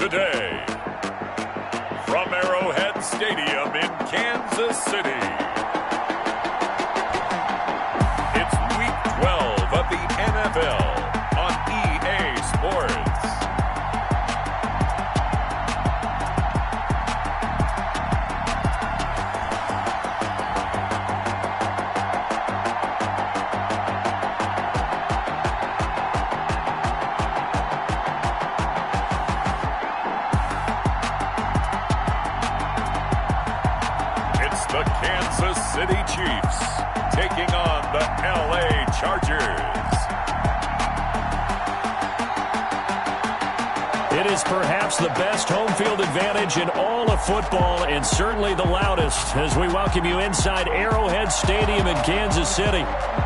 today, from Arrowhead Stadium in Kansas City, it's Week 12 of the NFL on EA Sports. The Kansas City Chiefs taking on the LA Chargers. It is perhaps the best home field advantage in all of football, and certainly the loudest, as we welcome you inside Arrowhead Stadium in Kansas City.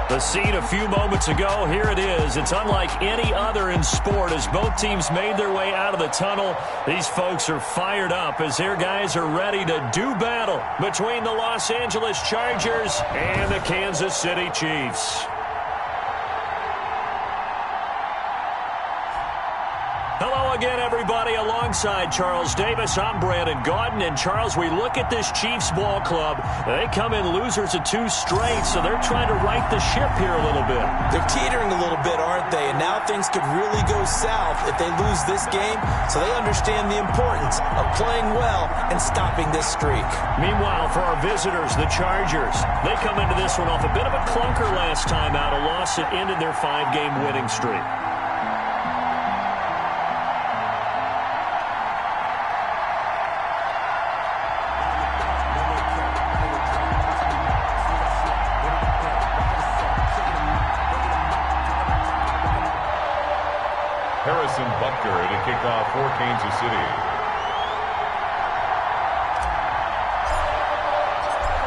The scene a few moments ago, here it is. It's unlike any other in sport as both teams made their way out of the tunnel. These folks are fired up as their guys are ready to do battle between the Los Angeles Chargers and the Kansas City Chiefs. Hello again, everybody. Alongside Charles Davis, I'm Brandon Gaudin. And, Charles, we look at this Chiefs ball club. They come in losers of 2 straight, so they're trying to right the ship here a little bit. They're teetering a little bit, aren't they? And now things could really go south if they lose this game, so they understand the importance of playing well and stopping this streak. Meanwhile, for our visitors, the Chargers, they come into this one off a bit of a clunker last time out, a loss that ended their 5-game winning streak. Harrison Butker to kick off for Kansas City.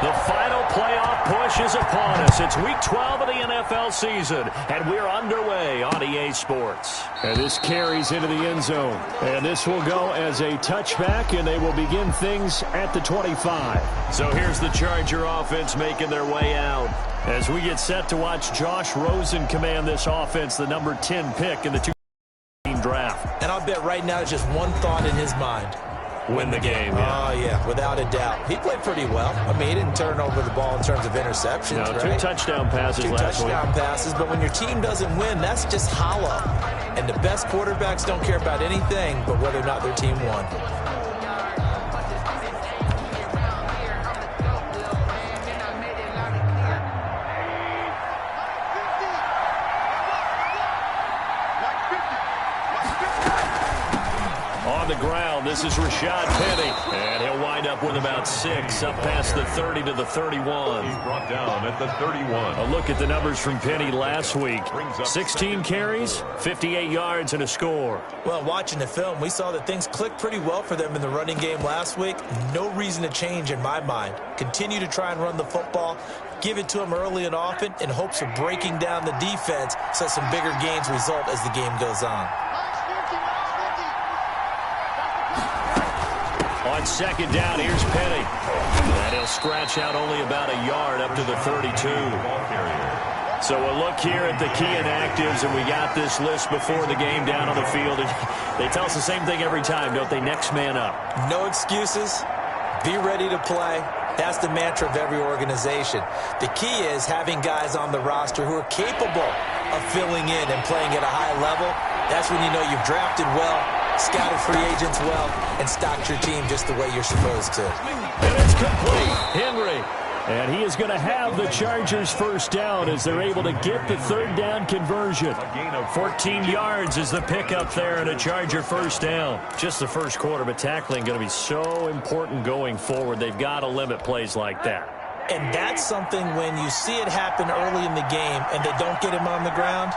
The final playoff push is upon us. It's Week 12 of the NFL season, and we're underway on EA Sports. And this carries into the end zone. And this will go as a touchback, and they will begin things at the 25. So here's the Charger offense making their way out as we get set to watch Josh Rosen command this offense, the number 10 pick in the draft. And I'll bet right now it's just one thought in his mind. Win the game. Yeah. Oh, yeah, without a doubt. He played pretty well. I mean, he didn't turn over the ball in terms of interceptions, no, right? 2 touchdown passes last week. 2 touchdown passes, but when your team doesn't win, that's just hollow. And the best quarterbacks don't care about anything but whether or not their team won. On the ground, this is Rashad Penny, and he'll wind up with about 6, up past the 30 to the 31. He's brought down at the 31. A look at the numbers from Penny last week. 16 carries, 58 yards, and a score. Well, watching the film, we saw that things clicked pretty well for them in the running game last week. No reason to change in my mind. Continue to try and run the football, give it to them early and often in hopes of breaking down the defense so some bigger gains result as the game goes on. On second down, here's Penny. And he'll scratch out only about a yard up to the 32. So a look here at the key inactives, and we got this list before the game down on the field. They tell us the same thing every time, don't they? Next man up. No excuses. Be ready to play. That's the mantra of every organization. The key is having guys on the roster who are capable of filling in and playing at a high level. That's when you know you've drafted well, scouted free agents well, and stocked your team just the way you're supposed to. And it's complete. Henry. And he is going to have the Chargers first down as they're able to get the 3rd down conversion. 14 yards is the pickup there and a Charger first down. Just the first quarter, but tackling going to be so important going forward. They've got to limit plays like that. And that's something when you see it happen early in the game and they don't get him on the ground,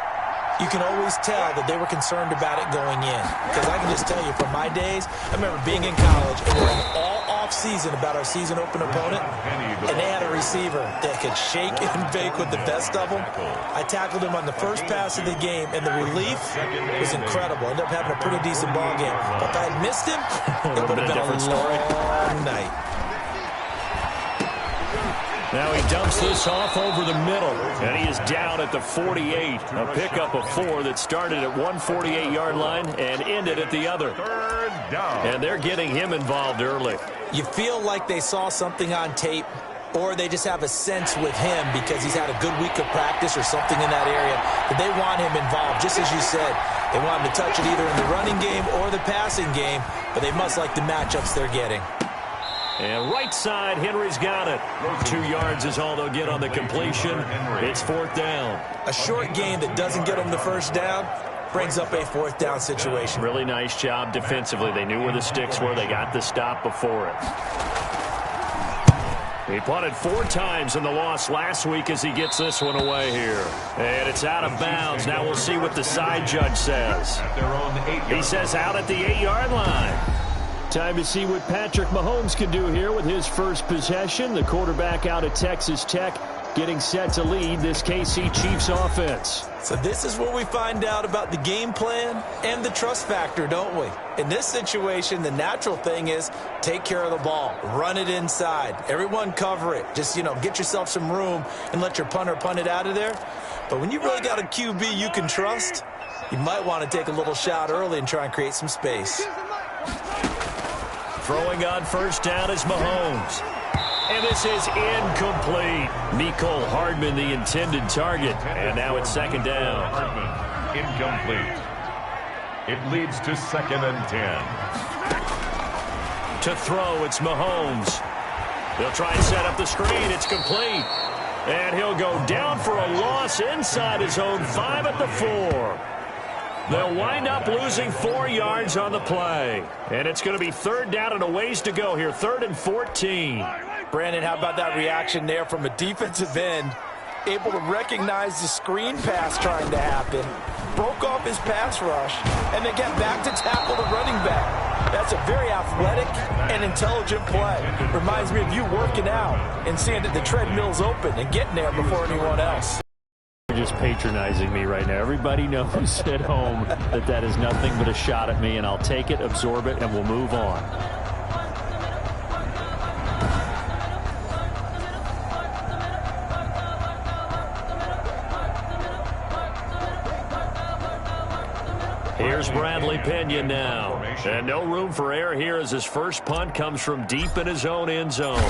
you can always tell that they were concerned about it going in. Because I can just tell you from my days, I remember being in college and worrying all off-season about our season open opponent, and they had a receiver that could shake and bake with the best of them. I tackled him on the first pass of the game, and the relief was incredible. Ended up having a pretty decent ball game. But if I had missed him, it would have been a long night. Now he dumps this off over the middle, and he is down at the 48. A pickup of 4 that started at 148-yard line and ended at the other. Third down. And they're getting him involved early. You feel like they saw something on tape, or they just have a sense with him because he's had a good week of practice or something in that area that they want him involved. Just as you said, they want him to touch it either in the running game or the passing game, but they must like the matchups they're getting. And right side, Henry's got it. 2 yards is all they'll get on the completion. It's 4th down. A short game that doesn't get them the first down brings up a 4th down situation. Really nice job defensively. They knew where the sticks were. They got the stop before it. He punted 4 times in the loss last week as he gets this one away here. And it's out of bounds. Now we'll see what the side judge says. He says out at the 8-yard line. Time to see what Patrick Mahomes can do here with his first possession. The quarterback out of Texas Tech getting set to lead this KC Chiefs offense. So this is where we find out about the game plan and the trust factor, don't we? In this situation, the natural thing is take care of the ball. Run it inside. Everyone cover it. Just, get yourself some room and let your punter punt it out of there. But when you really got a QB you can trust, you might want to take a little shot early and try and create some space. Throwing on first down is Mahomes. And this is incomplete. Mecole Hardman, the intended target. And now it's 2nd down. Hardman, incomplete. It leads to 2nd and 10. To throw, it's Mahomes. They'll try and set up the screen. It's complete. And he'll go down for a loss inside his own 5 at the 4. They'll wind up losing 4 yards on the play. And it's going to be 3rd down and a ways to go here. 3rd and 14. Brandon, how about that reaction there from a defensive end? Able to recognize the screen pass trying to happen. Broke off his pass rush. And then get back to tackle the running back. That's a very athletic and intelligent play. Reminds me of you working out and seeing that the treadmill's open and getting there before anyone else. You're just patronizing me right now. Everybody knows at home that is nothing but a shot at me, and I'll take it, absorb it, and we'll move on. Here's Bradley Pena now. And no room for error here as his first punt comes from deep in his own end zone.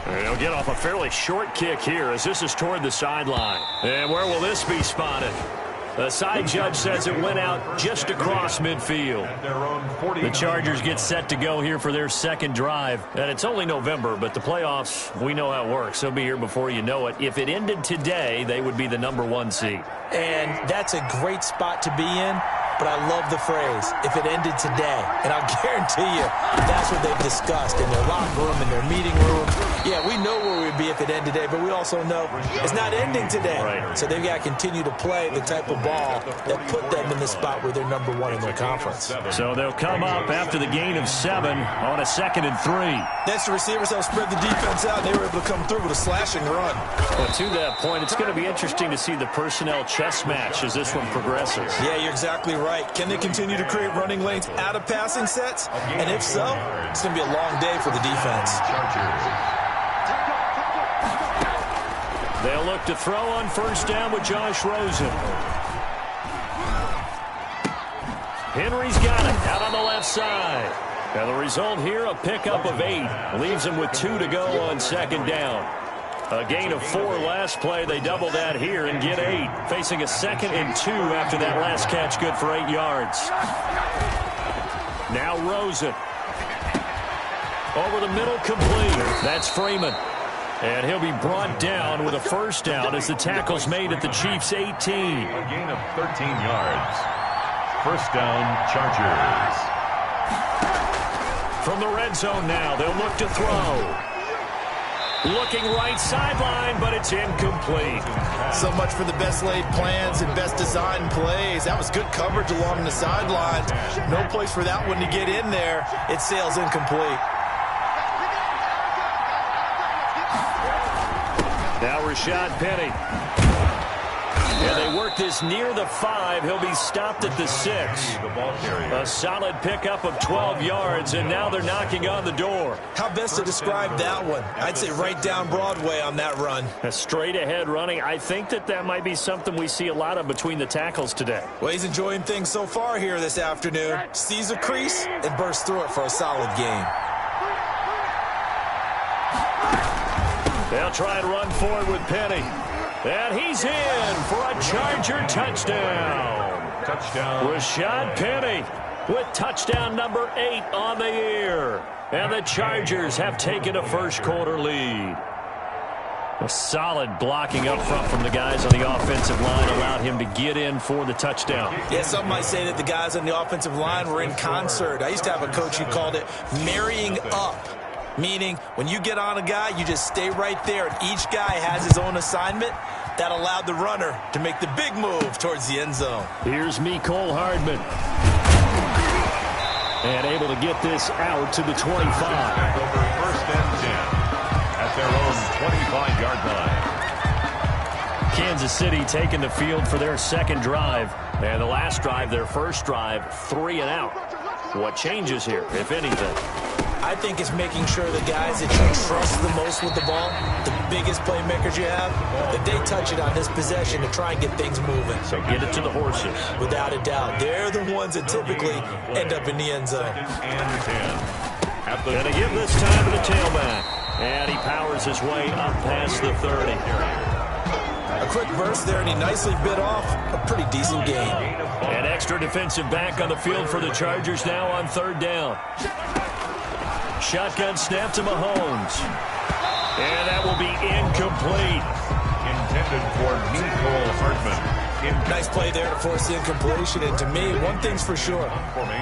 And he'll get off a fairly short kick here as this is toward the sideline. And where will this be spotted? The side judge says it went out just across midfield. The Chargers get set to go here for their 2nd drive. And it's only November, but the playoffs, we know how it works. They'll be here before you know it. If it ended today, they would be the number 1 seed. And that's a great spot to be in. But I love the phrase, if it ended today. And I'll guarantee you, that's what they've discussed in their locker room, in their meeting room. Yeah, we know where we'd be if it ended today, but we also know it's not ending today. Right. So they've got to continue to play the type of ball that put them in the spot where they're number 1 in their conference. So they'll come up after the gain of 7 on a 2nd and 3. That's the receivers help spread the defense out, and they were able to come through with a slashing run. Well, to that point, it's going to be interesting to see the personnel chess match as this one progresses. Yeah, you're exactly right. Can they continue to create running lanes out of passing sets? And if so, it's going to be a long day for the defense. They'll look to throw on first down with Josh Rosen. Henry's got it out on the left side. And the result here, a pickup of 8. Leaves him with 2 to go on 2nd down. A gain of 4 last play. They double that here and get 8. Facing a 2nd and 2 after that last catch, good for 8 yards. Now Rosen. Over the middle, complete. That's Freeman. And he'll be brought down with a first down as the tackle's made at the Chiefs' 18. A gain of 13 yards. First down, Chargers. From the red zone now, they'll look to throw. Looking right sideline, but it's incomplete. So much for the best laid plans and best designed plays. That was good coverage along the sidelines. No place for that one to get in there. It sails incomplete. Now Rashad Penny. And they work this near the 5. He'll be stopped at the 6. A solid pickup of 12 yards, and now they're knocking on the door. How best to describe that one? I'd say right down Broadway on that run. A straight-ahead running. I think that might be something we see a lot of between the tackles today. Well, he's enjoying things so far here this afternoon. Sees a crease and bursts through it for a solid gain. They'll try and run forward with Penny. And he's in for a Charger touchdown. Rashad Penny with touchdown number 8 on the year. And the Chargers have taken a first-quarter lead. A solid blocking up front from the guys on the offensive line allowed him to get in for the touchdown. Yeah, some might say that the guys on the offensive line were in concert. I used to have a coach who called it marrying up. Meaning, when you get on a guy, you just stay right there, and each guy has his own assignment. That allowed the runner to make the big move towards the end zone. Here's Mecole Hardman. And able to get this out to the 25. Over first and 10 at their own 25-yard line. Kansas City taking the field for their second drive. And the last drive, their first drive, 3 and out. What changes here, if anything? I think it's making sure the guys that you trust the most with the ball, the biggest playmakers you have, that they touch it on this possession to try and get things moving. So get it to the horses. Without a doubt. They're the ones that typically end up in the end zone. And 10. Going to give this time to the tailback. And he powers his way up past the 30. A quick burst there, and he nicely bit off a pretty decent gain. An extra defensive back on the field for the Chargers now on third down. Shotgun snap to Mahomes. And that will be incomplete. Intended for Mecole Hardman. Nice play there to force the incompletion. And to me, one thing's for sure.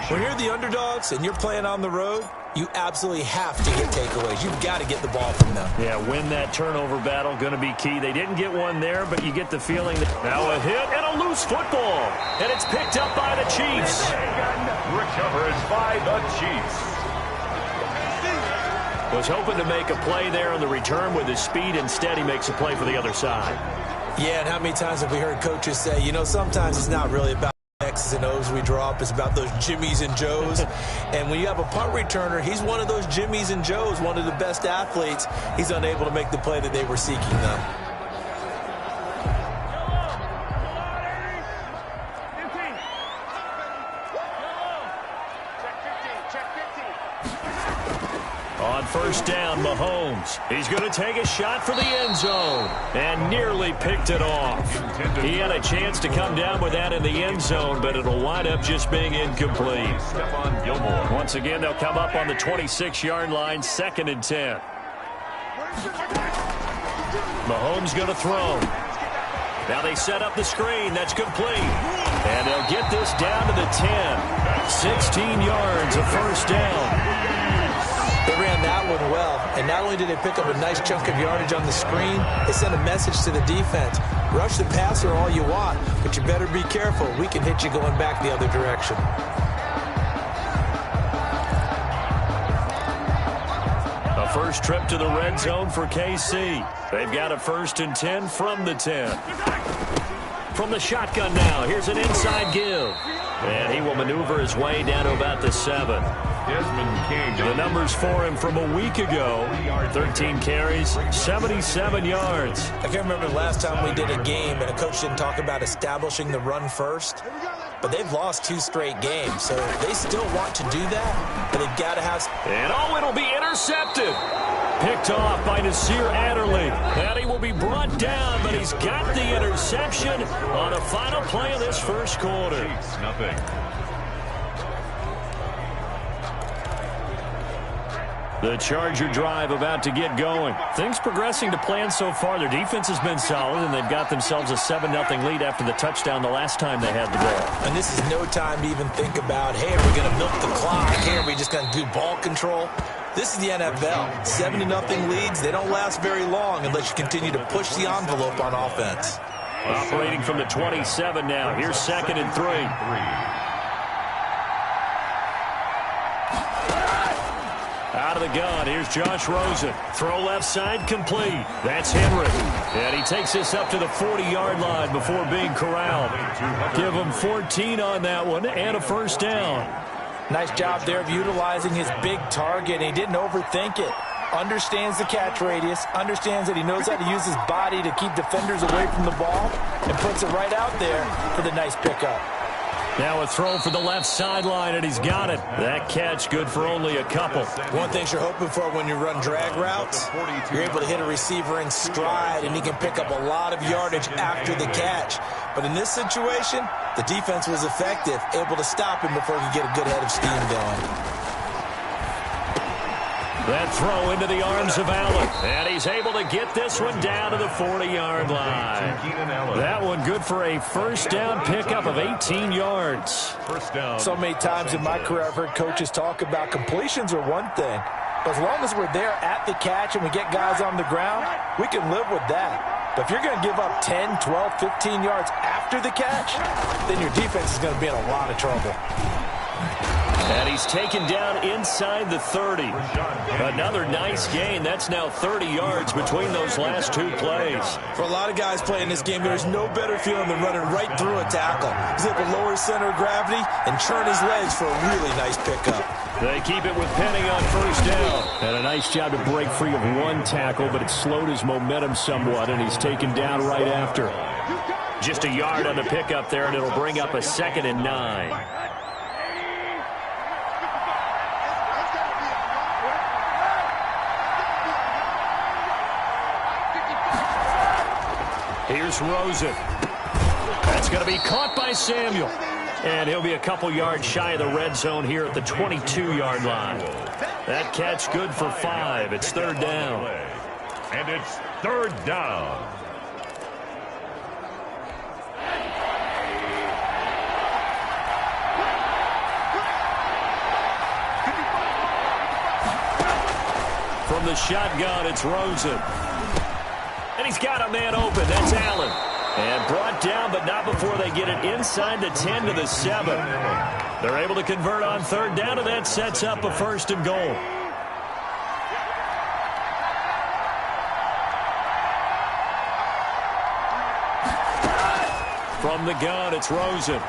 When you're the underdogs and you're playing on the road, you absolutely have to get takeaways. You've got to get the ball from them. Yeah, win that turnover battle, going to be key. They didn't get one there, but you get the feeling that now a hit and a loose football. And it's picked up by the Chiefs. Recovers by the Chiefs. Was hoping to make a play there on the return with his speed. Instead, he makes a play for the other side. Yeah, and how many times have we heard coaches say, you know, sometimes it's not really about X's and O's we draw up. It's about those Jimmies and Joes. And when you have a punt returner, he's one of those Jimmies and Joes, one of the best athletes. He's unable to make the play that they were seeking, though. On first down, Mahomes. He's going to take a shot for the end zone and nearly picked it off. He had a chance to come down with that in the end zone, but it'll wind up just being incomplete. Stephon Gilmore. Once again, they'll come up on the 26-yard line, 2nd and 10. Mahomes going to throw. Now they set up the screen. That's complete. And they'll get this down to the 10. 16 yards, a first down. They ran that one well, and not only did they pick up a nice chunk of yardage on the screen, they sent a message to the defense. Rush the passer all you want, but you better be careful. We can hit you going back the other direction. A first trip to the red zone for KC. They've got a 1st and 10 from the 10. From the shotgun now, here's an inside give. And he will maneuver his way down to about the 7. Desmond King. The numbers for him from a week ago. 13 carries, 77 yards. I can't remember the last time we did a game and a coach didn't talk about establishing the run first. But they've lost 2 straight games, so they still want to do that, but they've got to have... And it'll be intercepted. Picked off by Nasir Adderley. And he will be brought down, but he's got the interception on the final play of this first quarter. Chiefs, nothing. The Charger drive about to get going. Things progressing to plan so far. Their defense has been solid, and they've got themselves a 7-0 lead after the touchdown the last time they had the ball. And this is no time to even think about, hey, are we going to milk the clock? Hey, are we just going to do ball control? This is the NFL. 7-0 leads, they don't last very long unless you continue to push the envelope on offense. Operating from the 27 now. Here's 2nd and 3. Out of the gun, here's Josh Rosen. Throw left side, complete. That's Henry. And he takes this up to the 40-yard line before being corralled. Give him 14 on that one and a first down. Nice job there of utilizing his big target. He didn't overthink it. Understands the catch radius, understands that he knows how to use his body to keep defenders away from the ball, and puts it right out there for the nice pickup. Now a throw for the left sideline, and he's got it. That catch good for only a couple. One thing you're hoping for when you run drag routes, you're able to hit a receiver in stride, and he can pick up a lot of yardage after the catch. But in this situation, the defense was effective, able to stop him before he could get a good head of steam going. That throw into the arms of Allen. And he's able to get this one down to the 40-yard line. That one good for a first down pickup of 18 yards. First down. So many times in my career I've heard coaches talk about completions are one thing. But as long as we're there at the catch and we get guys on the ground, we can live with that. But if you're going to give up 10, 12, 15 yards after the catch, then your defense is going to be in a lot of trouble. And he's taken down inside the 30. Another nice gain. That's now 30 yards between those last two plays. For a lot of guys playing this game, there's no better feeling than running right through a tackle. He's able to lower his center of gravity and churn his legs for a really nice pickup. They keep it with Penny on first down. And a nice job to break free of one tackle, but it slowed his momentum somewhat, and he's taken down right after. Just a yard on the pickup there, and it'll bring up a 2nd and 9. Here's Rosen. That's going to be caught by Samuel. And he'll be a couple yards shy of the red zone here at the 22-yard line. That catch good for 5. It's 3rd down. And it's 3rd down. From the shotgun, it's Rosen. And he's got a man open. That's Allen. And brought down, but not before they get it inside the 10 to the 7. They're able to convert on 3rd down, and that sets up a 1st and goal. From the gun, it's Rosen.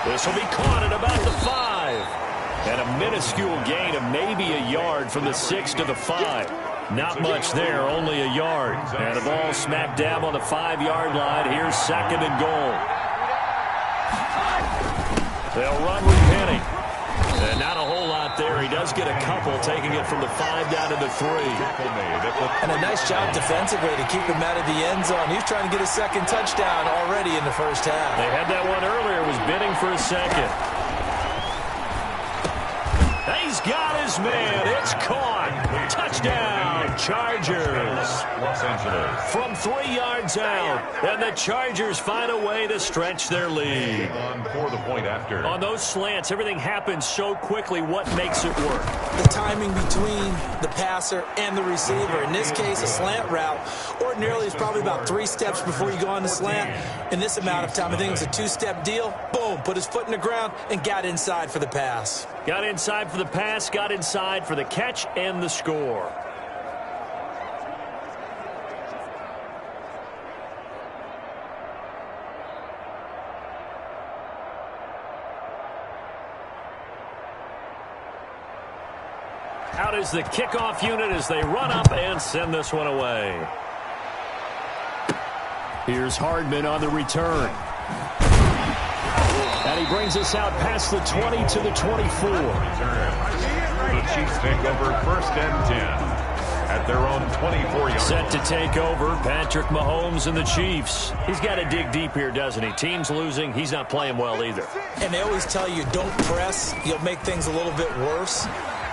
This will be caught at about the 5. And a minuscule gain of maybe a yard from the 6 to the 5. Not much there, only a yard. And the ball smacked dab on the 5-yard line. Here's 2nd and goal. They'll run with Penny. And not a whole lot there. He does get a couple, taking it from the 5 down to the 3. And a nice job defensively to keep him out of the end zone. He was trying to get a 2nd touchdown already in the first half. They had that one earlier. Was bidding for a 2nd. He's got his man. It's caught. Touchdown, Chargers. Los Angeles. From 3 yards out. And the Chargers find a way to stretch their lead. On for the point after. On those slants, everything happens so quickly. What makes it work? The timing between the passer and the receiver. In this case, a slant route ordinarily is probably about 3 steps before you go on the slant. In this amount of time, I think it was a 2-step deal. Boom, put his foot in the ground and got inside for the pass. Got inside for the pass, got inside for the catch and the score. Out is the kickoff unit as they run up and send this one away. Here's Hardman on the return. And he brings us out past the 20 to the 24. The Chiefs take over 1st and 10 at their own 24-yard. Set to take over, Patrick Mahomes and the Chiefs. He's got to dig deep here, doesn't he? Team's losing. He's not playing well either. And they always tell you, don't press. You'll make things a little bit worse.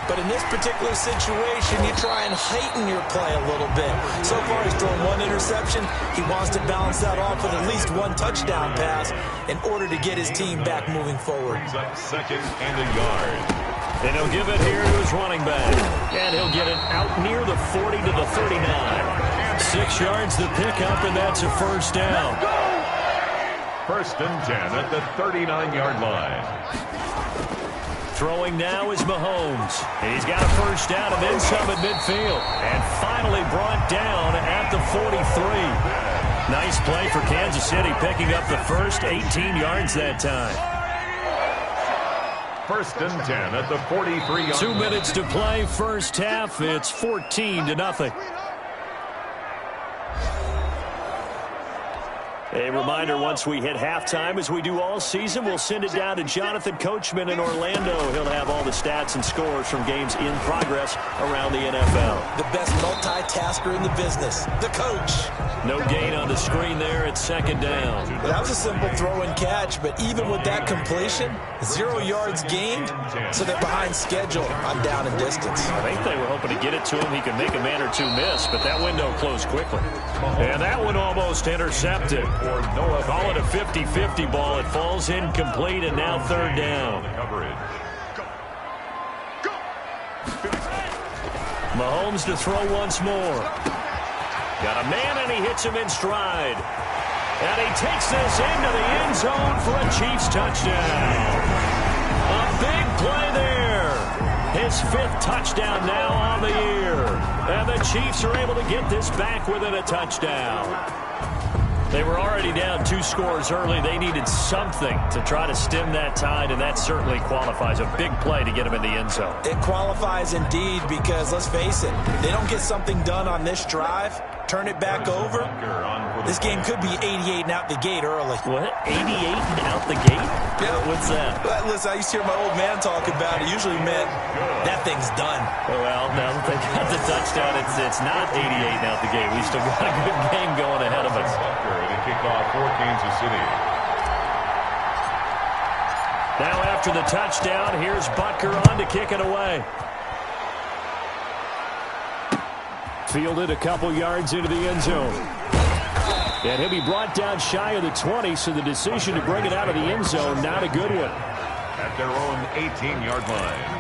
But in this particular situation, you try and heighten your play a little bit. So far, he's thrown 1 interception. He wants to balance that off with at least 1 touchdown pass in order to get his team back moving forward. Brings up 2nd and a yard. And he'll give it here to his running back. And he'll get it out near the 40 to the 39. 6 yards the pickup, and that's a 1st down. 1st and 10 at the 39-yard line. Throwing now is Mahomes. And he's got a first down and then some at midfield. And finally brought down at the 43. Nice play for Kansas City, picking up the first 18 yards that time. First and 10 at the 43-yard 2 minutes to play, first half. It's 14-0. A reminder, once we hit halftime, as we do all season, we'll send it down to Jonathan Coachman in Orlando. He'll have all the stats and scores from games in progress around the NFL. The best multitasker in the business, the coach. No gain on the screen there. It's second down. That was a simple throw and catch, but even with that completion, 0 yards gained, so they're behind schedule on down and distance. I think they were hoping to get it to him. He could make a man or two miss, but that window closed quickly. And that one almost intercepted. Call it a 50-50 ball. It falls incomplete, and now third down. Mahomes to throw once more. Got a man, and he hits him in stride. And he takes this into the end zone for a Chiefs touchdown. A big play there. His 5th touchdown now on the year. And the Chiefs are able to get this back within a touchdown. They were already down 2 scores early. They needed something to try to stem that tide, and that certainly qualifies. A big play to get them in the end zone. It qualifies indeed because, let's face it, they don't get something done on this drive, turn it back over, this game could be 88 and out the gate early. What? 88 and out the gate? Yeah. What's that? Listen, I used to hear my old man talk about it. Usually meant that thing's done. Well, now that they got the touchdown, it's not 88 and out the gate. We still got a good game going ahead of us. The kickoff for Kansas City. Now after the touchdown, here's Butker on to kick it away. Fielded a couple yards into the end zone. And he'll be brought down shy of the 20, so the decision to bring it out of the end zone, not a good one. At their own 18-yard line.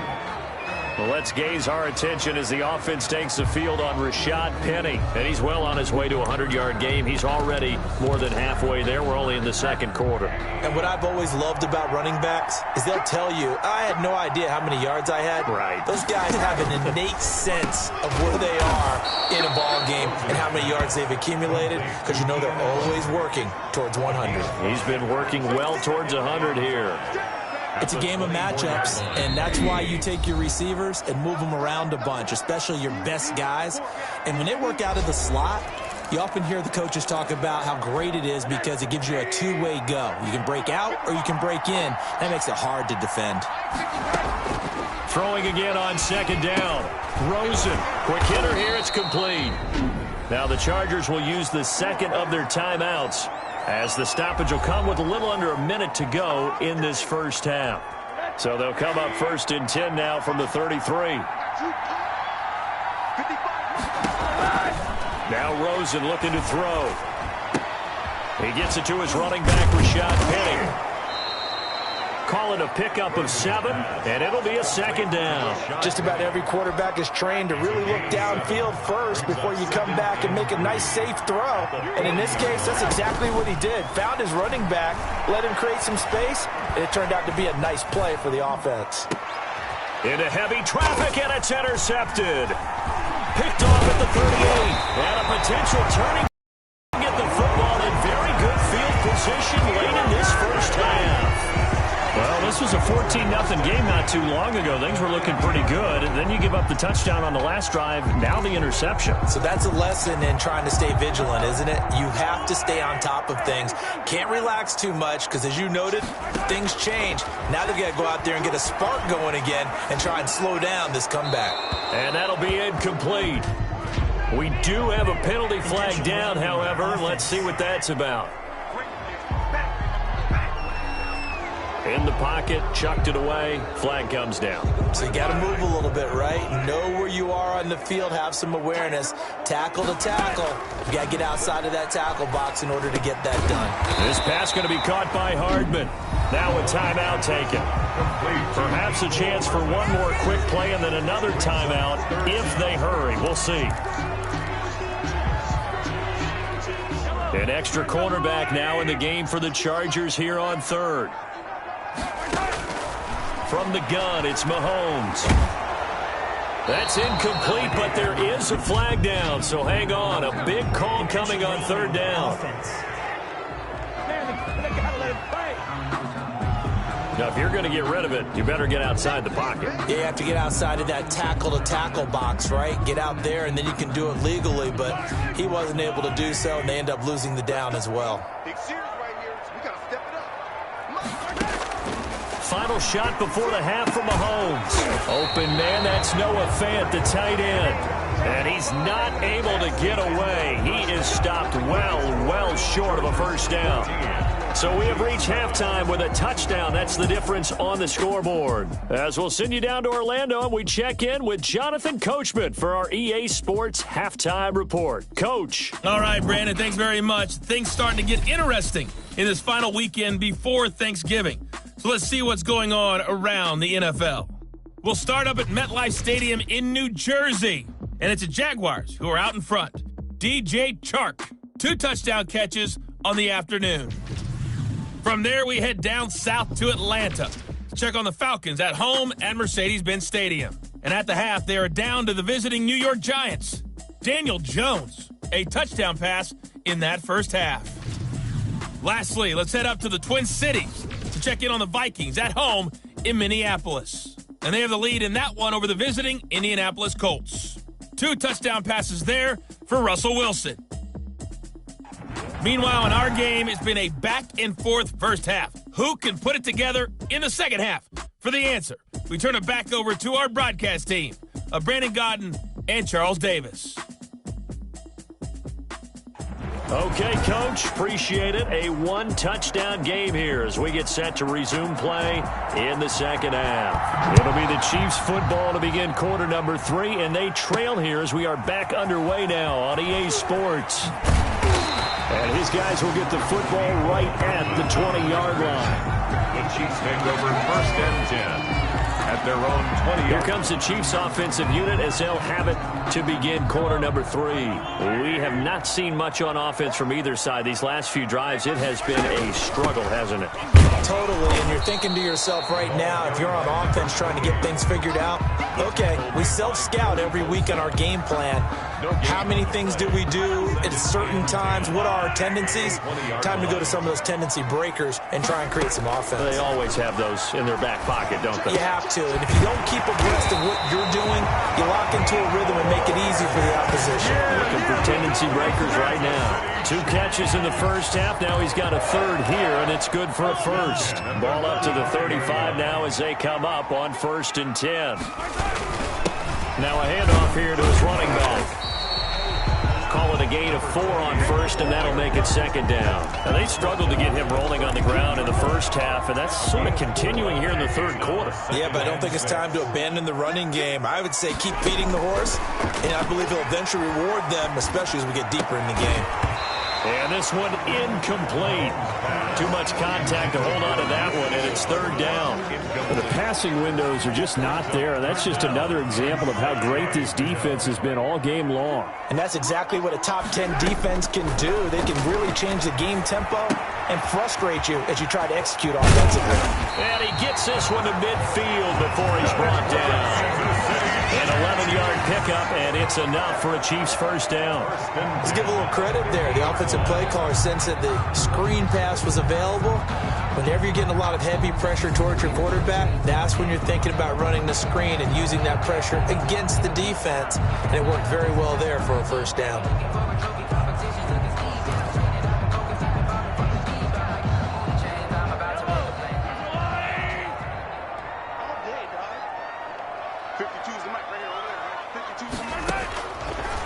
Well, let's gaze our attention as the offense takes the field on Rashad Penny. And he's well on his way to a 100-yard game. He's already more than halfway there. We're only in the second quarter. And what I've always loved about running backs is they'll tell you, I had no idea how many yards I had. Right. Those guys have an innate sense of where they are in a ball game and how many yards they've accumulated, because you know they're always working towards 100. He's been working well towards 100 here. It's a game of matchups, and that's why you take your receivers and move them around a bunch, especially your best guys. And when they work out of the slot, you often hear the coaches talk about how great it is because it gives you a two-way go. You can break out or you can break in. That makes it hard to defend. Throwing again on second down. Rosen, quick hitter here, it's complete. Now the Chargers will use the second of their timeouts, as the stoppage will come with a little under a minute to go in this first half. So they'll come up first and 10 now from the 33. Now Rosen looking to throw. He gets it to his running back, Rashad Penny. Call it a pickup of 7, and it'll be a second down. Just about every quarterback is trained to really look downfield first before you come back and make a nice, safe throw. And in this case, that's exactly what he did. Found his running back, let him create some space, and it turned out to be a nice play for the offense. Into heavy traffic, and it's intercepted. Picked off at the 38, and a potential turning to get the football in very good field position late in this first half. Well, this was a 14-0 game not too long ago. Things were looking pretty good, and then you give up the touchdown on the last drive, now the interception. So that's a lesson in trying to stay vigilant, isn't it? You have to stay on top of things. Can't relax too much because, as you noted, things change. Now they've got to go out there and get a spark going again and try and slow down this comeback. And that'll be incomplete. We do have a penalty flag down, however. Let's see what that's about. In the pocket, chucked it away, flag comes down. So you got to move a little bit, right? Know where you are on the field, have some awareness. Tackle to tackle. You got to get outside of that tackle box in order to get that done. This pass going to be caught by Hardman. Now a timeout taken. Perhaps a chance for one more quick play and then another timeout if they hurry. We'll see. An extra cornerback now in the game for the Chargers here on third. From the gun, it's Mahomes. That's incomplete, but there is a flag down, so hang on. A big call coming on third down. Now, if you're going to get rid of it, you better get outside the pocket. Yeah, you have to get outside of that tackle-to-tackle box, right? Get out there, and then you can do it legally, but he wasn't able to do so, and they end up losing the down as well. Big series right here. We got to step it up. Final shot before the half from Mahomes. Open man, that's Noah Fant, the tight end. And he's not able to get away. He is stopped well short of a first down. So we have reached halftime with a touchdown. That's the difference on the scoreboard. As we'll send you down to Orlando, and we check in with Jonathan Coachman for our EA Sports Halftime Report. Coach. All right, Brandon, thanks very much. Things starting to get interesting in this final weekend before Thanksgiving. So let's see what's going on around the NFL. We'll start up at MetLife Stadium in New Jersey. And it's the Jaguars who are out in front. DJ Chark, 2 touchdown catches on the afternoon. From there, we head down south to Atlanta. Check on the Falcons at home at Mercedes-Benz Stadium. And at the half, they are down to the visiting New York Giants. Daniel Jones, a touchdown pass in that first half. Lastly, let's head up to the Twin Cities to check in on the Vikings at home in Minneapolis. And they have the lead in that one over the visiting Indianapolis Colts. 2 touchdown passes there for Russell Wilson. Meanwhile, in our game, it's been a back-and-forth first half. Who can put it together in the second half? For the answer, we turn it back over to our broadcast team of Brandon Gaudin and Charles Davis. Okay, Coach, appreciate it. A 1-touchdown game here as we get set to resume play in the second half. It'll be the Chiefs football to begin quarter number 3, and they trail here as we are back underway now on EA Sports. And his guys will get the football right at the 20-yard line. The Chiefs take over first and 10 at their own 20. Here comes the Chiefs offensive unit as they'll have it to begin quarter number 3. We have not seen much on offense from either side. These last few drives, it has been a struggle, hasn't it? Totally, and you're thinking to yourself right now, if you're on offense trying to get things figured out, okay, we self-scout every week on our game plan. How many things do we do at certain times? What are our tendencies? Time to go to some of those tendency breakers and try and create some offense. They always have those in their back pocket, don't they? You have to, and if you don't keep abreast of what you're doing, you lock into a rhythm and make it easy for the opposition. Looking for tendency breakers right now. 2 catches in the first half. Now he's got a third here, and it's good for a first. Ball up to the 35 now as they come up on 1st and 10. Now a handoff here to his running back. Call it a gain of 4 on first, and that'll make it second down. Now, they struggled to get him rolling on the ground in the first half, and that's sort of continuing here in the third quarter. Yeah, but I don't think it's time to abandon the running game. I would say keep feeding the horse, and I believe he'll eventually reward them, especially as we get deeper in the game. And this one incomplete. Too much contact to hold on to that one, and it's third down. Well, the passing windows are just not there. That's just another example of how great this defense has been all game long. And that's exactly what a top 10 defense can do. They can really change the game tempo and frustrate you as you try to execute offensively. And he gets this one to midfield before he's brought down. An 11-yard pickup, and it's enough for a Chiefs first down. Let's give a little credit there. The offensive play caller sensed that the screen pass was available. Whenever you're getting a lot of heavy pressure towards your quarterback, that's when you're thinking about running the screen and using that pressure against the defense. And it worked very well there for a first down.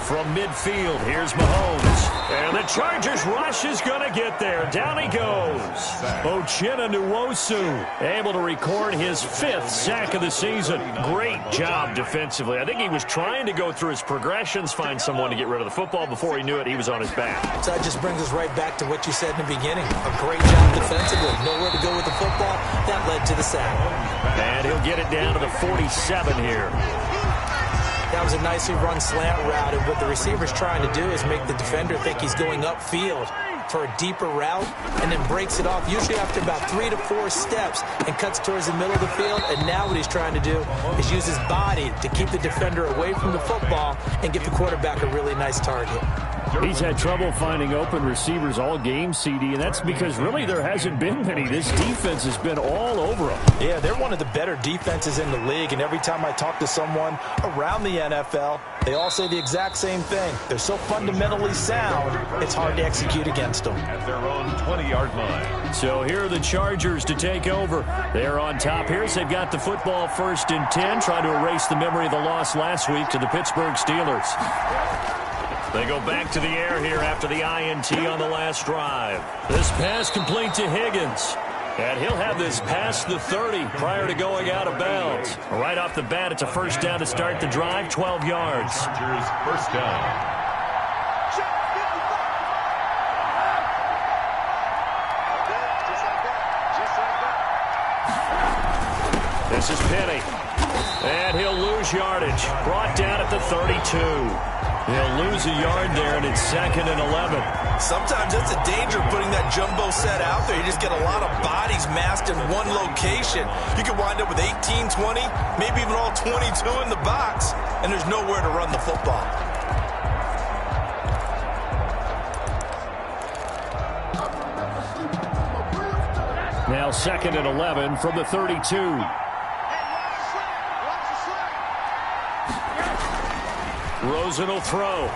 From midfield, here's Mahomes. And the Chargers rush is going to get there. Down he goes. Uchenna Nwosu able to record his 5th sack of the season. Great job defensively. I think he was trying to go through his progressions, find someone to get rid of the football. Before he knew it, he was on his back. So that just brings us right back to what you said in the beginning. A great job defensively. Nowhere to go with the football. That led to the sack. And he'll get it down to the 47 here. That was a nicely run slant route, and what the receiver's trying to do is make the defender think he's going upfield. for a deeper route and then breaks it off, usually after about 3 to 4 steps, and cuts towards the middle of the field. And now what he's trying to do is use his body to keep the defender away from the football and give the quarterback a really nice target. He's had trouble finding open receivers all game, CD, and that's because really there hasn't been many. This defense has been all over him. Yeah, they're one of the better defenses in the league, and every time I talk to someone around the NFL, they all say the exact same thing. They're so fundamentally sound, it's hard to execute against them. At their own 20-yard line. So here are the Chargers to take over. They're on top here. So they've got the football 1st and 10, trying to erase the memory of the loss last week to the Pittsburgh Steelers. They go back to the air here after the INT on the last drive. This pass complete to Higgins. And he'll have this past the 30 prior to going out of bounds. Right off the bat, it's a first down to start the drive, 12 yards. Chargers first down. This is Penny. And he'll lose yardage. Brought down at the 32. He'll lose a yard there, and it's 2nd and 11. Sometimes that's the danger of putting that jumbo set out there. You just get a lot of bodies massed in one location. You could wind up with 18, 20, maybe even all 22 in the box, and there's nowhere to run the football. Now 2nd and 11 from the 32. Rosen will throw.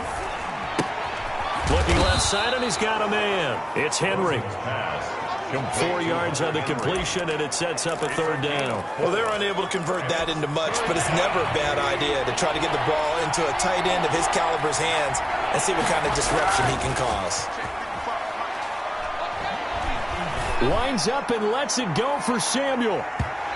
Looking left side, and he's got a man. It's Henry. 4 yards on the completion, and it sets up a 3rd down. Well, they're unable to convert that into much, but it's never a bad idea to try to get the ball into a tight end of his caliber's hands and see what kind of disruption he can cause. Lines up and lets it go for Samuel.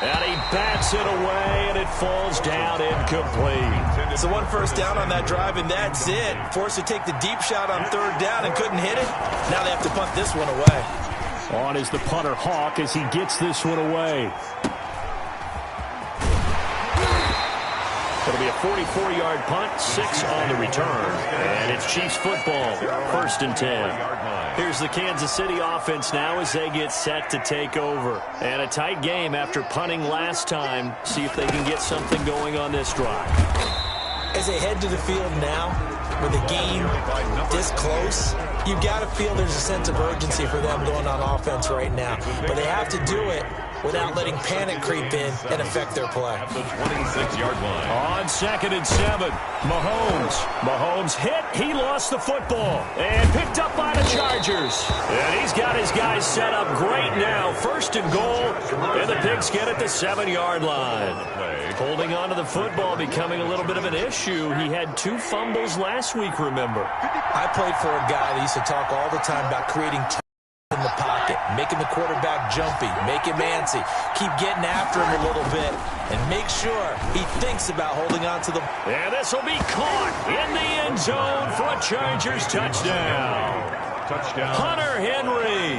And he bats it away, and it falls down incomplete. So 1 first down on that drive, and that's it. Forced to take the deep shot on 3rd down and couldn't hit it. Now they have to punt this one away. On is the punter, Hawk, as he gets this one away. It'll be a 44-yard punt, 6 on the return. And it's Chiefs football, 1st and 10. Here's the Kansas City offense now as they get set to take over. And a tight game after punting last time. See if they can get something going on this drive. As they head to the field now, with a game this close, you've got to feel there's a sense of urgency for them going on offense right now. But they have to do it without letting panic creep in and affect their play. At the 26-yard line. On 2nd and 7, Mahomes hit. He lost the football and picked up by the Chargers. And he's got his guys set up great now. 1st and goal, and the Pigs get at the 7-yard line. Holding on to the football becoming a little bit of an issue. He had 2 fumbles last week, remember. I played for a guy that used to talk all the time about creating in the pocket, making the quarterback jumpy, make him antsy, keep getting after him a little bit, and make sure he thinks about holding on to the... And this will be caught in the end zone for a Chargers touchdown. Hunter Henry,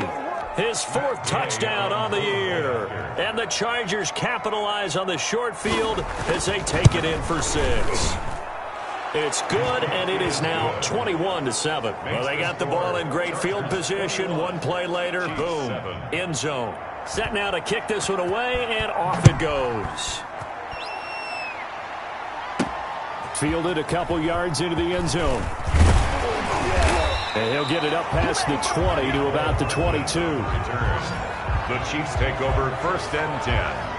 his 4th touchdown on the year. And the Chargers capitalize on the short field as they take it in for 6. It's good, and it is now 21-7. Well, they got the ball in great field position. 1 play later, boom, end zone. Set now to kick this one away, and off it goes. Fielded a couple yards into the end zone. And he'll get it up past the 20 to about the 22. The Chiefs take over 1st and 10.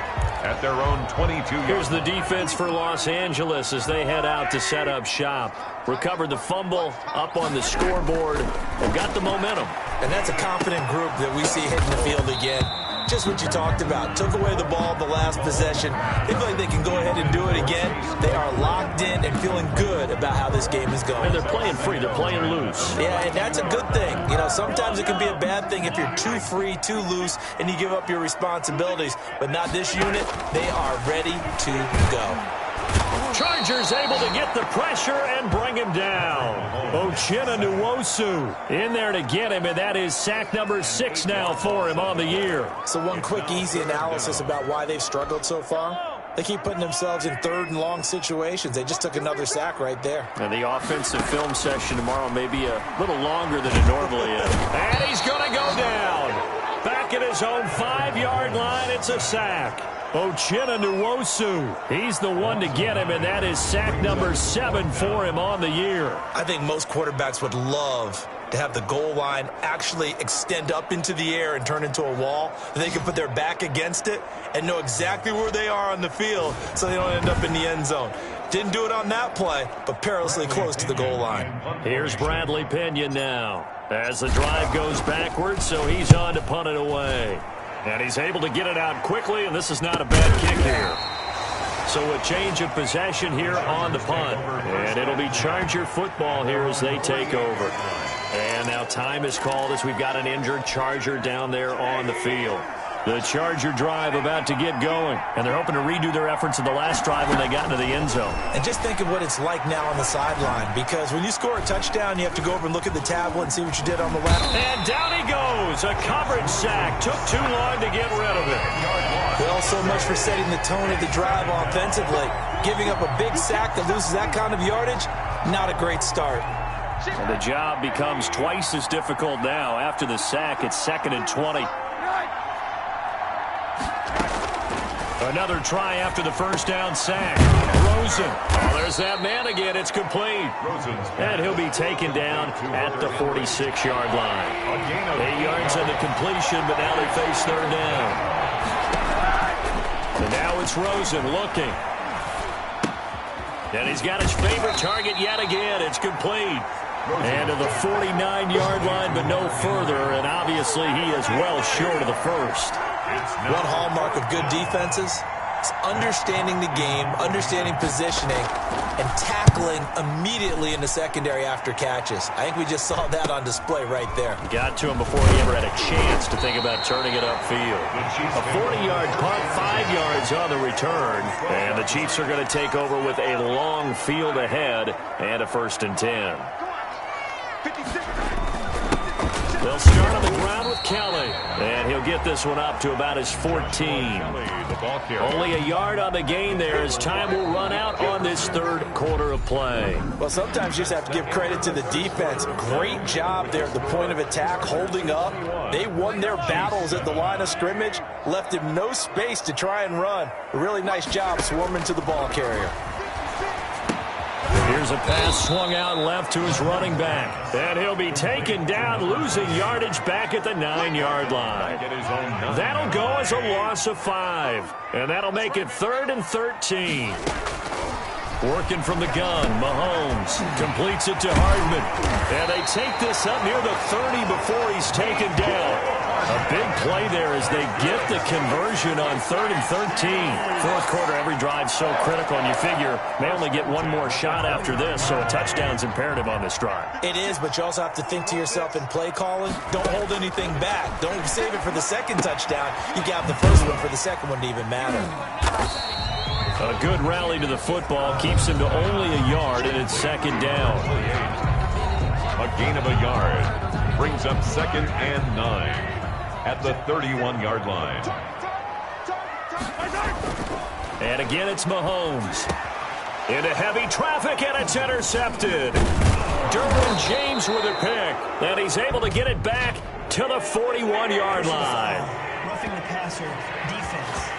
At their own 22. Here's the defense for Los Angeles as they head out to set up shop. Recovered the fumble, up on the scoreboard, and got the momentum. And that's a confident group that we see hitting the field again. Just what you talked about. Took away the ball the last possession. They feel like they can go ahead and do it again. They are locked in and feeling good about how this game is going. And they're playing free. They're playing loose. Yeah, and that's a good thing. You know, sometimes it can be a bad thing if you're too free, too loose, and you give up your responsibilities. But not this unit. They are ready to go. Chargers able to get the pressure and bring him down. Uchenna Nwosu in there to get him, and that is sack number 6 now for him on the year. So one quick, easy analysis about why they've struggled so far. They keep putting themselves in third and long situations. They just took another sack right there. And the offensive film session tomorrow may be a little longer than it normally is. And he's going to go down. Back at his own 5-yard line, it's a sack. Uchenna Nwosu, he's the one to get him, and that is sack number 7 for him on the year. I think most quarterbacks would love to have the goal line actually extend up into the air and turn into a wall. They can put their back against it and know exactly where they are on the field so they don't end up in the end zone. Didn't do it on that play, but perilously close to the goal line. Here's Bradley Pinion now as the drive goes backwards, so he's on to punt it away. And he's able to get it out quickly, and this is not a bad kick here. So a change of possession here on the punt. And it'll be Charger football here as they take over. And now time is called as we've got an injured Charger down there on the field. The Charger drive about to get going, and they're hoping to redo their efforts in the last drive when they got into the end zone. And just think of what it's like now on the sideline, because when you score a touchdown, you have to go over and look at the tablet and see what you did on the left. And down he goes. A coverage sack. Took too long to get rid of it. Well, so much for setting the tone of the drive offensively. Giving up a big sack that loses that kind of yardage, not a great start. And the job becomes twice as difficult now. After the sack, it's 2nd and 20. Another try after the first down sack. Rosen. Oh, there's that man again. It's complete. And he'll be taken down at the 46-yard line. 8 yards on the completion, but now they face third down. And now it's Rosen looking. And he's got his favorite target yet again. It's complete. And to the 49-yard line, but no further. And obviously he is well short of the first. One hallmark of good defenses is understanding the game, understanding positioning, and tackling immediately in the secondary after catches. I think we just saw that on display right there. Got to him before he ever had a chance to think about turning it upfield. A 40-yard punt, 5 yards on the return. And the Chiefs are going to take over with a long field ahead and a 1st and 10. They'll start on the ground with Kelly. And he'll get this one up to about his 14. Only a yard on the gain there as time will run out on this third quarter of play. Well, sometimes you just have to give credit to the defense. Great job there at the point of attack, holding up. They won their battles at the line of scrimmage, left him no space to try and run. A really nice job swarming to the ball carrier. Here's a pass swung out left to his running back. And he'll be taken down, losing yardage back at the 9-yard line. That'll go as a loss of 5. And that'll make it 3rd and 13. Working from the gun, Mahomes completes it to Hardman. And they take this up near the 30 before he's taken down. A big play there as they get the conversion on 3rd and 13. Fourth quarter, every drive so critical, and you figure they only get one more shot after this, so a touchdown's imperative on this drive. It is, but you also have to think to yourself in play calling, don't hold anything back. Don't save it for the second touchdown. You got the first one for the second one to even matter. A good rally to the football keeps him to only a yard, and it's 2nd down. A gain of a yard brings up 2nd and 9 at the 31-yard line. And again, it's Mahomes. Into heavy traffic, and it's intercepted. Derwin James with a pick. And he's able to get it back to the 41-yard line. Roughing the passer, defense.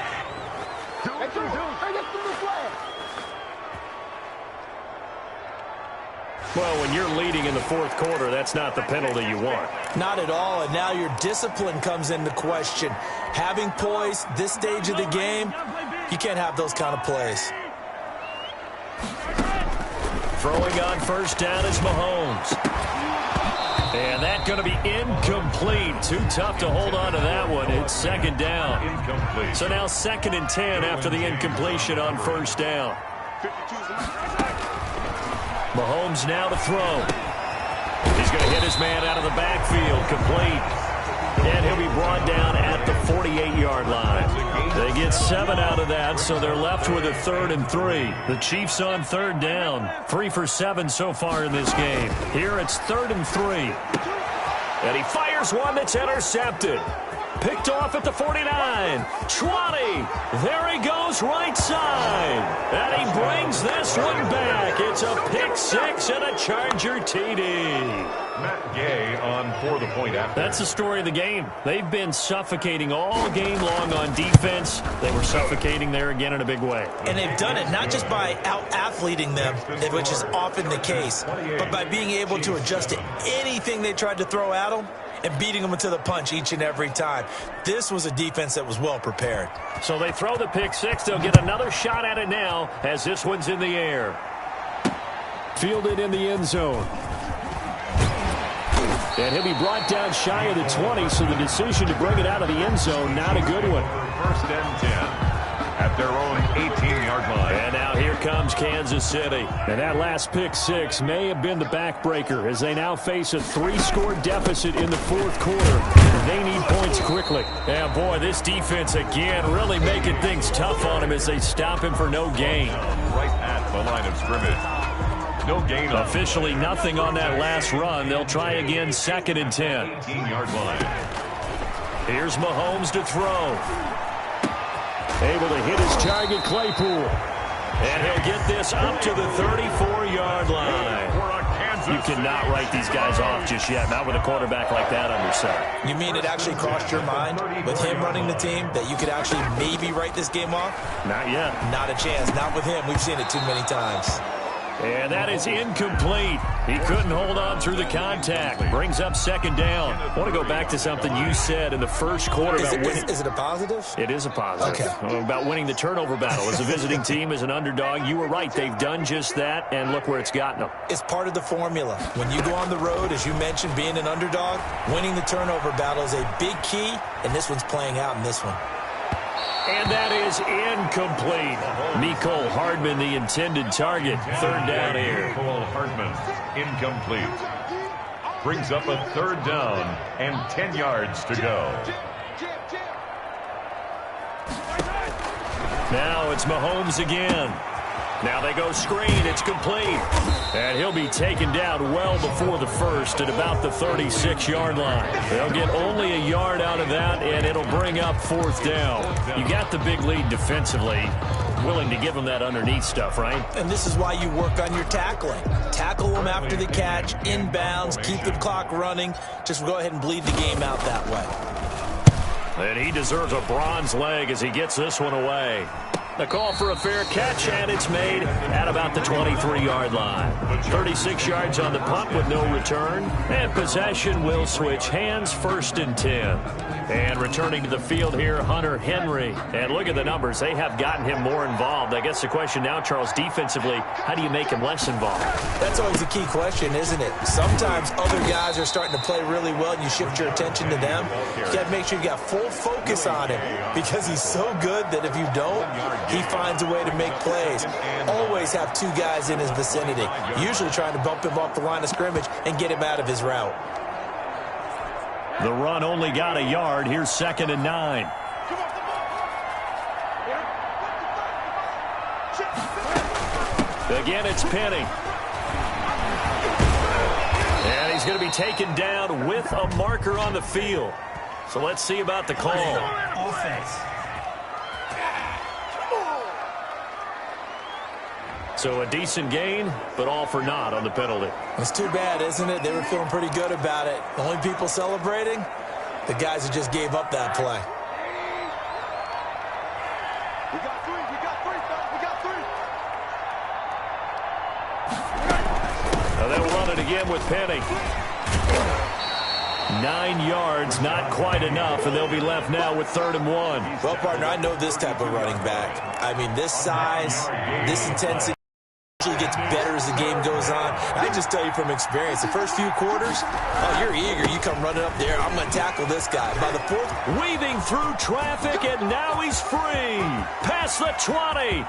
Well, when you're leading in the fourth quarter, that's not the penalty you want. Not at all, and now your discipline comes into question. Having poise this stage of the game, you can't have those kind of plays. Throwing on first down is Mahomes. And that's going to be incomplete. Too tough to hold on to that one. It's 2nd down. Incomplete. So now 2nd and 10 after the incompletion on first down. Mahomes now to throw. He's going to hit his man out of the backfield. Complete. And he'll be brought down at the 48-yard line. They get 7 out of that, so they're left with a 3rd and 3. The Chiefs on 3rd down. 3 for 7 so far in this game. Here it's 3rd and 3. And he fires one that's intercepted. Picked off at the 49. 20. There he goes right side. And he brings this one back. It's a pick six and a Charger TD. Matt Gay on for the point after. That's the story of the game. They've been suffocating all game long on defense. They were suffocating there again in a big way. And they've done it not just by out-athleting them, which is often the case, but by being able to adjust to anything they tried to throw at them and beating them to the punch each and every time. This was a defense that was well prepared. So they throw the pick six. They'll get another shot at it now as this one's in the air. Fielded in the end zone. And he'll be brought down shy of the 20, so the decision to bring it out of the end zone, not a good one. First and 10 at their own 18-yard line. And now here comes Kansas City. And that last pick six may have been the backbreaker as they now face a 3-score deficit in the fourth quarter. They need points quickly. Yeah, boy, this defense again really making things tough on him as they stop him for no gain. Right at the line of scrimmage. No gain. Officially nothing on that last run. They'll try again, 2nd and 10. 18-yard line. Here's Mahomes to throw. Able to hit his target, Claypool. And he'll get this up to the 34-yard line. You cannot write these guys off just yet, not with a quarterback like that under center. You mean it actually crossed your mind with him running the team that you could actually maybe write this game off? Not yet. Not a chance. Not with him. We've seen it too many times. And that is incomplete. He couldn't hold on through the contact. Brings up 2nd down. I want to go back to something you said in the first quarter about winning. Is it a positive? It is a positive. Okay. About winning the turnover battle. As a visiting team, as an underdog, you were right. They've done just that, and look where it's gotten them. It's part of the formula. When you go on the road, as you mentioned, being an underdog, winning the turnover battle is a big key, and this one's playing out in this one. And that is incomplete. Mecole Hardman, the intended target. 3rd down here. Mecole Hardman, incomplete. Brings up a 3rd down and 10 yards to go. Now it's Mahomes again. Now they go screen. It's complete. And he'll be taken down well before the first at about the 36-yard line. They'll get only a yard out of that, and it'll bring up 4th down. You got the big lead defensively. Willing to give them that underneath stuff, right? And this is why you work on your tackling. Tackle them after the catch, inbounds, keep the clock running. Just go ahead and bleed the game out that way. And he deserves a bronze leg as he gets this one away. The call for a fair catch, and it's made at about the 23-yard line. 36 yards on the punt with no return, and possession will switch hands, 1st and 10. And returning to the field here, Hunter Henry. And look at the numbers. They have gotten him more involved. I guess the question now, Charles, defensively, how do you make him less involved? That's always a key question, isn't it? Sometimes other guys are starting to play really well, and you shift your attention to them. You got to make sure you got full focus on him because he's so good that if you don't, he finds a way to make plays. Always have 2 guys in his vicinity, usually trying to bump him off the line of scrimmage and get him out of his route. The run only got a yard. Here's 2nd and 9. Again, it's Penny. And he's going to be taken down with a marker on the field. So let's see about the call. Offense. So a decent gain, but all for naught on the penalty. It's too bad, isn't it? They were feeling pretty good about it. The only people celebrating, the guys who just gave up that play. We got 3, fellas. We got 3. Now they'll run it again with Penny. 9 yards, not quite enough, and they'll be left now with 3rd and 1. Well, partner, I know this type of running back. I mean, this size, this intensity gets better as the game goes on. I just tell you from experience, the first few quarters, oh, you're eager. You come running up there. I'm going to tackle this guy. By the 4th, weaving through traffic, and now he's free. Past the 20.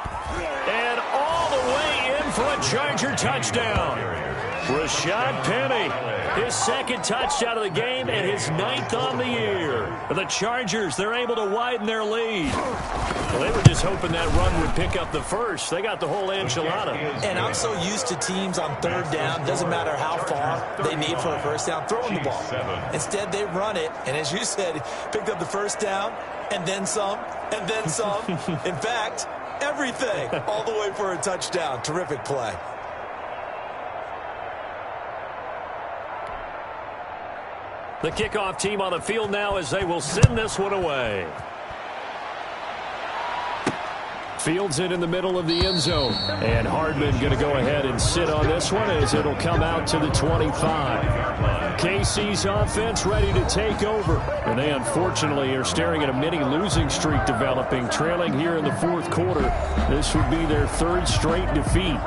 And all the way in for a Charger touchdown. Rashad Penny, his second touchdown of the game and his 9th on the year. The Chargers, they're able to widen their lead. Well, they were just hoping that run would pick up the first. They got the whole enchilada. And I'm so used to teams on third down, doesn't matter how far they need for a first down, throwing the ball. Instead, they run it, and as you said, picked up the first down, and then some, and then some. In fact, everything, all the way for a touchdown. Terrific play. The kickoff team on the field now as they will send this one away. Fields it in the middle of the end zone. And Hardman going to go ahead and sit on this one as it'll come out to the 25. KC's offense ready to take over. And they unfortunately are staring at a mini losing streak developing, trailing here in the fourth quarter. This would be their 3rd straight defeat.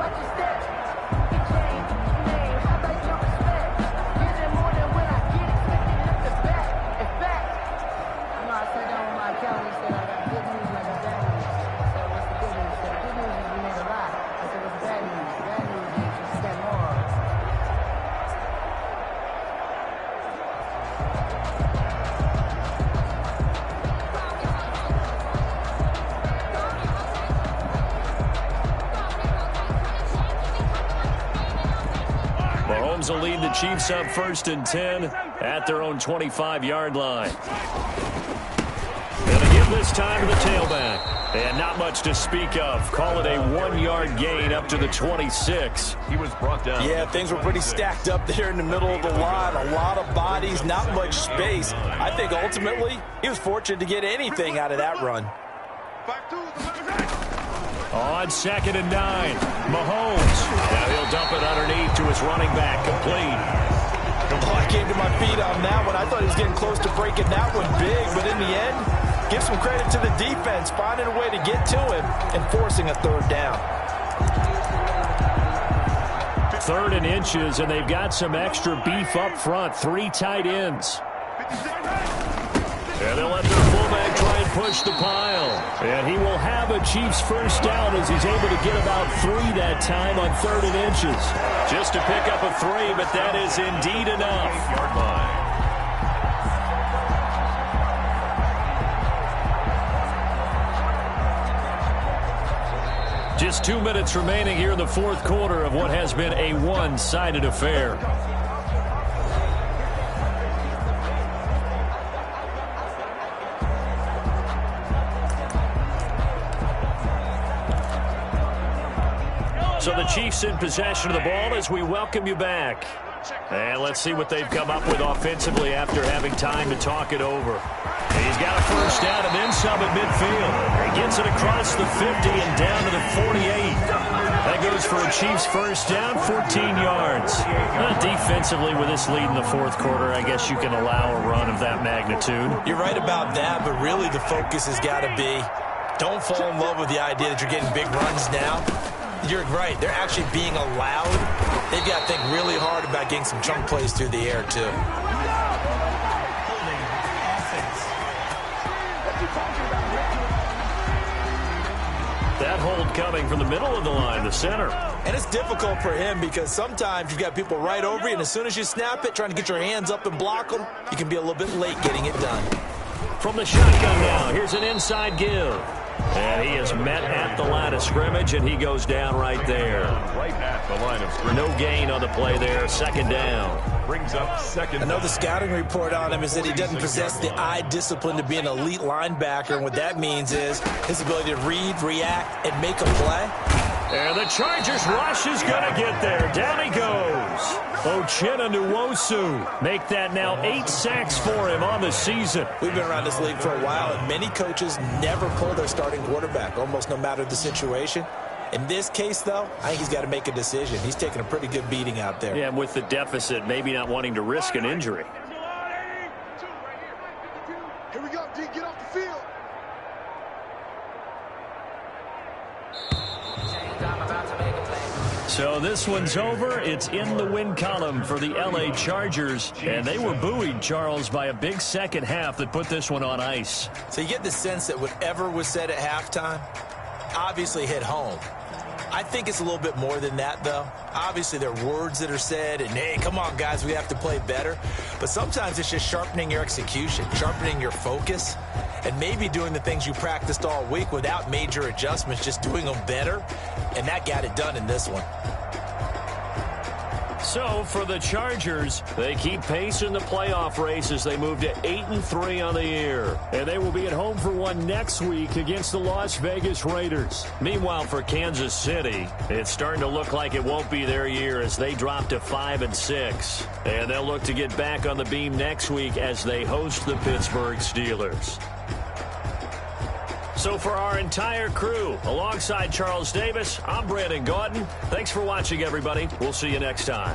Mahomes will lead the Chiefs up 1st and 10 at their own 25-yard line. Going to give this time to the tailback. And not much to speak of. Call it a 1-yard gain up to the 26. He was brought down. Yeah, things were pretty stacked up there in the middle of the line. A lot of bodies, not much space. I think ultimately he was fortunate to get anything out of that run. On 2nd and 9, Mahomes. Now he'll dump it underneath to his running back, complete. Oh, I came to my feet on that one. I thought he was getting close to breaking that one big, but in the end, give some credit to the defense, finding a way to get to him and forcing a 3rd down. 3rd and inches, and they've got some extra beef up front. 3 tight ends. And they'll let their fullback try and push the pile. And he will have a Chiefs first down as he's able to get about 3 that time on 3rd and inches. Just to pick up a 3, but that is indeed enough. 8-yard line. Just 2 minutes remaining here in the fourth quarter of what has been a one-sided affair. So the Chiefs in possession of the ball as we welcome you back. And let's see what they've come up with offensively after having time to talk it over. He's got a first down and then some at midfield. He gets it across the 50 and down to the 48. That goes for a Chiefs first down, 14 yards. Defensively, with this lead in the fourth quarter, I guess you can allow a run of that magnitude. You're right about that, but really the focus has got to be don't fall in love with the idea that you're getting big runs now. You're right. They're actually being allowed. They've got to think really hard about getting some chunk plays through the air, too. That hold coming from the middle of the line, the center. And it's difficult for him because sometimes you've got people right over you, and as soon as you snap it, trying to get your hands up and block them, you can be a little bit late getting it done. From the shotgun now, here's an inside give. And he is met at the line of scrimmage, and he goes down right there. Right at the line of scrimmage. No gain on the play there, 2nd down. Brings up 2nd. I know the scouting report on him is that he doesn't possess the eye discipline to be an elite linebacker, and what that means is his ability to read, react, and make a play. And the Chargers rush is going to get there. Down he goes. Uchenna Nwosu. Make that now 8 sacks for him on the season. We've been around this league for a while, and many coaches never pull their starting quarterback, almost no matter the situation. In this case, though, I think he's got to make a decision. He's taking a pretty good beating out there. Yeah, and with the deficit, maybe not wanting to risk an injury. Here we go, D. Get off the field. So this one's over. It's in the win column for the L.A. Chargers. And they were buoyed, Charles, by a big second half that put this one on ice. So you get the sense that whatever was said at halftime obviously hit home. I think it's a little bit more than that, though. Obviously, there are words that are said, and, hey, come on, guys, we have to play better. But sometimes it's just sharpening your execution, sharpening your focus, and maybe doing the things you practiced all week without major adjustments, just doing them better. And that got it done in this one. So for the Chargers, they keep pace in the playoff race as they move to 8-3 on the year. And they will be at home for one next week against the Las Vegas Raiders. Meanwhile, for Kansas City, it's starting to look like it won't be their year as they drop to 5-6. And they'll look to get back on the beam next week as they host the Pittsburgh Steelers. So for our entire crew, alongside Charles Davis, I'm Brandon Gaudin. Thanks for watching, everybody. We'll see you next time.